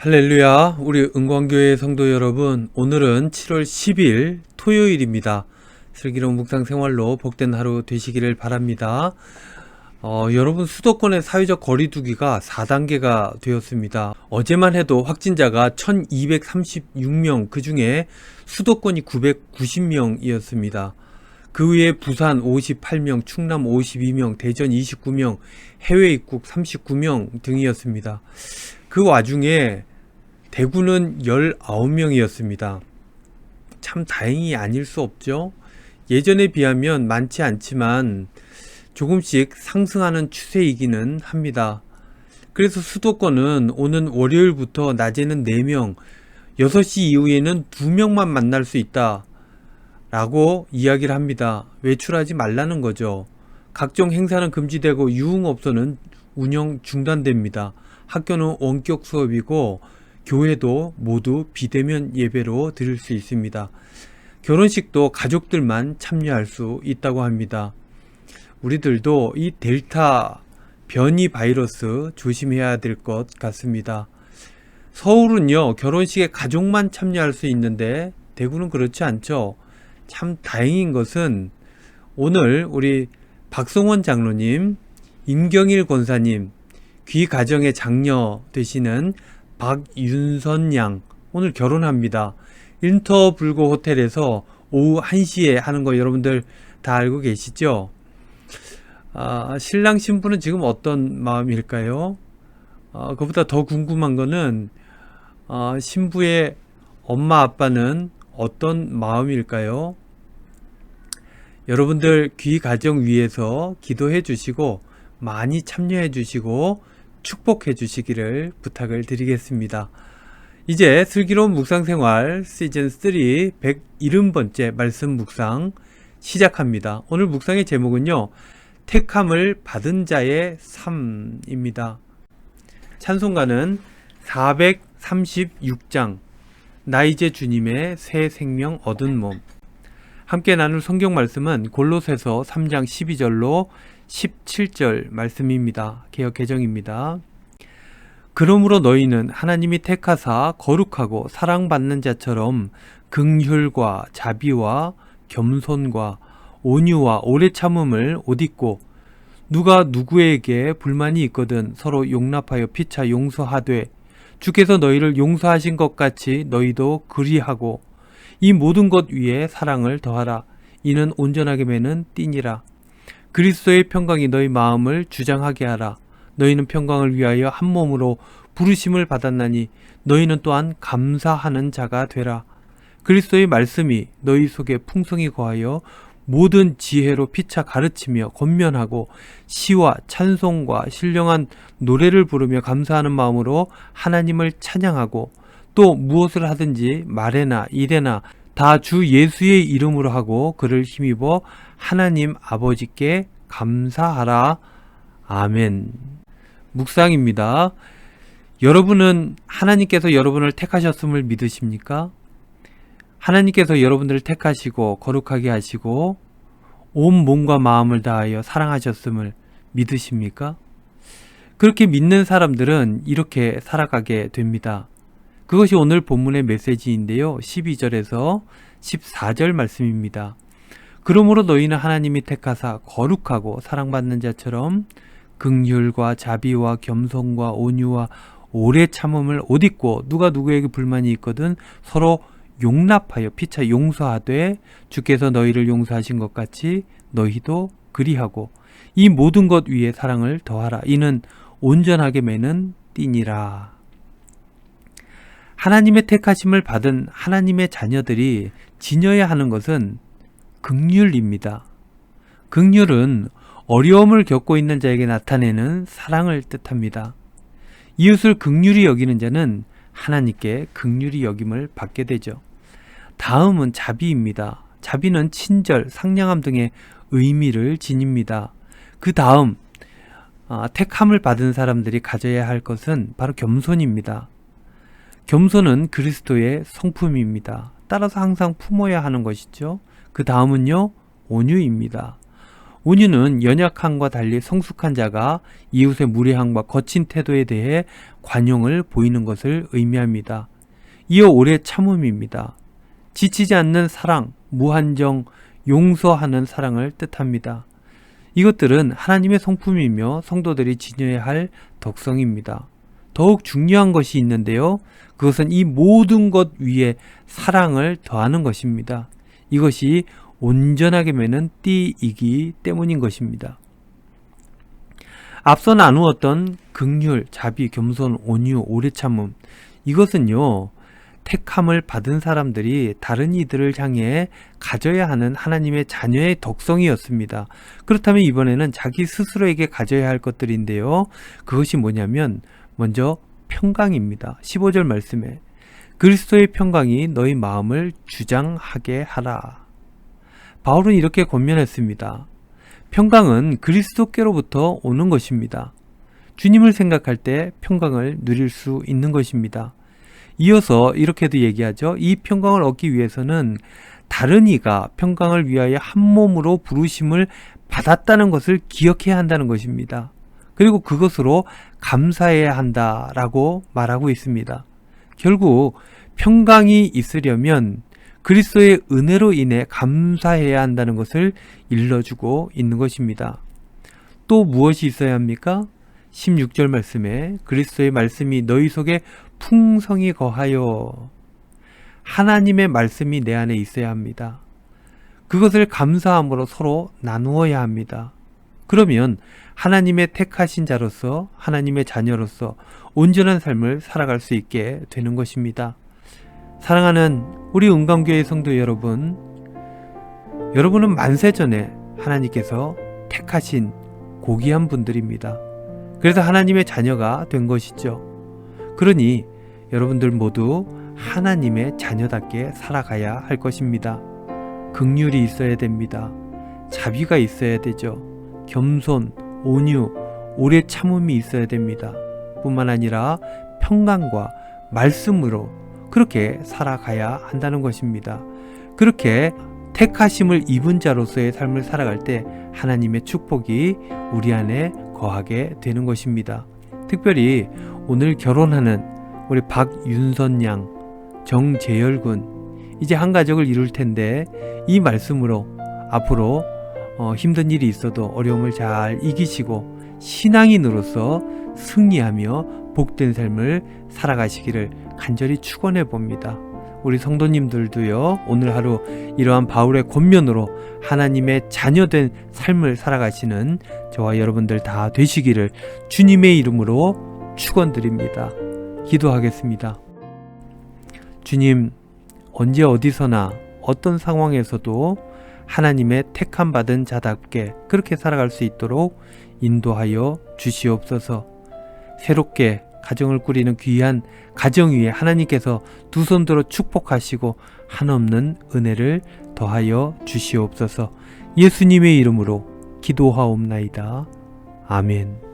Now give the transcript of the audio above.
할렐루야, 우리 은광교회 성도 여러분, 오늘은 7월 10일 토요일입니다. 슬기로운 묵상 생활로 복된 하루 되시기를 바랍니다. 여러분, 수도권의 사회적 거리두기가 4단계가 되었습니다. 어제만 해도 확진자가 1236명, 그 중에 수도권이 990명이었습니다. 그 외에 부산 58명, 충남 52명, 대전 29명, 해외 입국 39명 등이었습니다. 그 와중에 대구는 19명이었습니다. 참 다행이 아닐 수 없죠. 예전에 비하면 많지 않지만 조금씩 상승하는 추세이기는 합니다. 그래서 수도권은 오는 월요일부터 낮에는 4명, 6시 이후에는 2명만 만날 수 있다 라고 이야기를 합니다. 외출하지 말라는 거죠. 각종 행사는 금지되고 유흥업소는 운영 중단됩니다. 학교는 원격 수업이고 교회도 모두 비대면 예배로 드릴 수 있습니다. 결혼식도 가족들만 참여할 수 있다고 합니다. 우리들도 이 델타 변이 바이러스 조심해야 될 것 같습니다. 서울은요, 결혼식에 가족만 참여할 수 있는데 대구는 그렇지 않죠. 참 다행인 것은 오늘 우리 박성원 장로님, 임경일 권사님, 귀가정의 장녀 되시는 박윤선 양 오늘 결혼합니다. 인터불고 호텔에서 오후 1시에 하는 거 여러분들 다 알고 계시죠? 신랑 신부는 지금 어떤 마음일까요? 그보다 더 궁금한 거는 신부의 엄마 아빠는 어떤 마음일까요? 여러분들 귀가정 위해서 기도해 주시고 많이 참여해 주시고 축복해 주시기를 부탁을 드리겠습니다. 이제 슬기로운 묵상생활 시즌3 170번째 말씀 묵상 시작합니다. 오늘 묵상의 제목은요, 택함을 받은 자의 삶입니다. 찬송가는 436장 나 이제 주님의 새 생명 얻은 몸. 함께 나눌 성경 말씀은 골로새서 3장 12절로 17절 말씀입니다. 개역 개정입니다. 그러므로 너희는 하나님이 택하사 거룩하고 사랑받는 자처럼 긍휼과 자비와 겸손과 온유와 오래 참음을 옷입고 누가 누구에게 불만이 있거든 서로 용납하여 피차 용서하되 주께서 너희를 용서하신 것 같이 너희도 그리하고 이 모든 것 위에 사랑을 더하라. 이는 온전하게 매는 띠니라. 그리스도의 평강이 너희 마음을 주장하게 하라. 너희는 평강을 위하여 한 몸으로 부르심을 받았나니 너희는 또한 감사하는 자가 되라. 그리스도의 말씀이 너희 속에 풍성히 거하여 모든 지혜로 피차 가르치며 권면하고 시와 찬송과 신령한 노래를 부르며 감사하는 마음으로 하나님을 찬양하고 또 무엇을 하든지 말에나 일에나 다 주 예수의 이름으로 하고 그를 힘입어 하나님 아버지께 감사하라. 아멘. 묵상입니다. 여러분은 하나님께서 여러분을 택하셨음을 믿으십니까? 하나님께서 여러분들을 택하시고 거룩하게 하시고 온 몸과 마음을 다하여 사랑하셨음을 믿으십니까? 그렇게 믿는 사람들은 이렇게 살아가게 됩니다. 그것이 오늘 본문의 메시지인데요. 12절에서 14절 말씀입니다. 그러므로 너희는 하나님이 택하사 거룩하고 사랑받는 자처럼 긍휼과 자비와 겸손과 온유와 오래 참음을 옷입고 누가 누구에게 불만이 있거든 서로 용납하여 피차 용서하되 주께서 너희를 용서하신 것 같이 너희도 그리하고 이 모든 것 위에 사랑을 더하라. 이는 온전하게 매는 띠니라. 하나님의 택하심을 받은 하나님의 자녀들이 지녀야 하는 것은 긍휼입니다. 긍휼은 어려움을 겪고 있는 자에게 나타내는 사랑을 뜻합니다. 이웃을 긍휼히 여기는 자는 하나님께 긍휼히 여김을 받게 되죠. 다음은 자비입니다. 자비는 친절, 상냥함 등의 의미를 지닙니다. 그 다음 택함을 받은 사람들이 가져야 할 것은 바로 겸손입니다. 겸손은 그리스도의 성품입니다. 따라서 항상 품어야 하는 것이죠. 그 다음은요, 온유입니다. 온유는 연약함과 달리 성숙한 자가 이웃의 무례함과 거친 태도에 대해 관용을 보이는 것을 의미합니다. 이어 오래 참음입니다. 지치지 않는 사랑, 무한정, 용서하는 사랑을 뜻합니다. 이것들은 하나님의 성품이며 성도들이 지녀야 할 덕성입니다. 더욱 중요한 것이 있는데요. 그것은 이 모든 것 위에 사랑을 더하는 것입니다. 이것이 온전하게 매는 띠이기 때문인 것입니다. 앞서 나누었던 긍휼, 자비, 겸손, 온유, 오래 참음, 이것은요, 택함을 받은 사람들이 다른 이들을 향해 가져야 하는 하나님의 자녀의 덕성이었습니다. 그렇다면 이번에는 자기 스스로에게 가져야 할 것들인데요. 그것이 뭐냐면 먼저 평강입니다. 15절 말씀에 그리스도의 평강이 너희 마음을 주장하게 하라. 바울은 이렇게 권면했습니다. 평강은 그리스도께로부터 오는 것입니다. 주님을 생각할 때 평강을 누릴 수 있는 것입니다. 이어서 이렇게도 얘기하죠. 이 평강을 얻기 위해서는 다른 이가 평강을 위하여 한 몸으로 부르심을 받았다는 것을 기억해야 한다는 것입니다. 그리고 그것으로 감사해야 한다라고 말하고 있습니다. 결국 평강이 있으려면 그리스도의 은혜로 인해 감사해야 한다는 것을 일러주고 있는 것입니다. 또 무엇이 있어야 합니까? 16절 말씀에 그리스도의 말씀이 너희 속에 풍성히 거하여, 하나님의 말씀이 내 안에 있어야 합니다. 그것을 감사함으로 서로 나누어야 합니다. 그러면 하나님의 택하신 자로서, 하나님의 자녀로서 온전한 삶을 살아갈 수 있게 되는 것입니다. 사랑하는 우리 은광교회 성도 여러분, 여러분은 만세전에 하나님께서 택하신 고귀한 분들입니다. 그래서 하나님의 자녀가 된 것이죠. 그러니 여러분들 모두 하나님의 자녀답게 살아가야 할 것입니다. 긍휼이 있어야 됩니다. 자비가 있어야 되죠. 겸손, 온유, 오래 참음이 있어야 됩니다. 뿐만 아니라 평강과 말씀으로 그렇게 살아가야 한다는 것입니다. 그렇게 택하심을 입은 자로서의 삶을 살아갈 때 하나님의 축복이 우리 안에 거하게 되는 것입니다. 특별히 오늘 결혼하는 우리 박윤선 양, 정재열 군, 이제 한 가족을 이룰 텐데 이 말씀으로 앞으로 힘든 일이 있어도 어려움을 잘 이기시고 신앙인으로서 승리하며 복된 삶을 살아가시기를 간절히 축원해 봅니다. 우리 성도님들도요, 오늘 하루 이러한 바울의 권면으로 하나님의 자녀된 삶을 살아가시는 저와 여러분들 다 되시기를 주님의 이름으로 축원드립니다. 기도하겠습니다. 주님, 언제 어디서나 어떤 상황에서도 하나님의 택함 받은 자답게 그렇게 살아갈 수 있도록 인도하여 주시옵소서. 새롭게 가정을 꾸리는 귀한 가정 위에 하나님께서 두 손 들어 축복하시고 한없는 은혜를 더하여 주시옵소서. 예수님의 이름으로 기도하옵나이다. 아멘.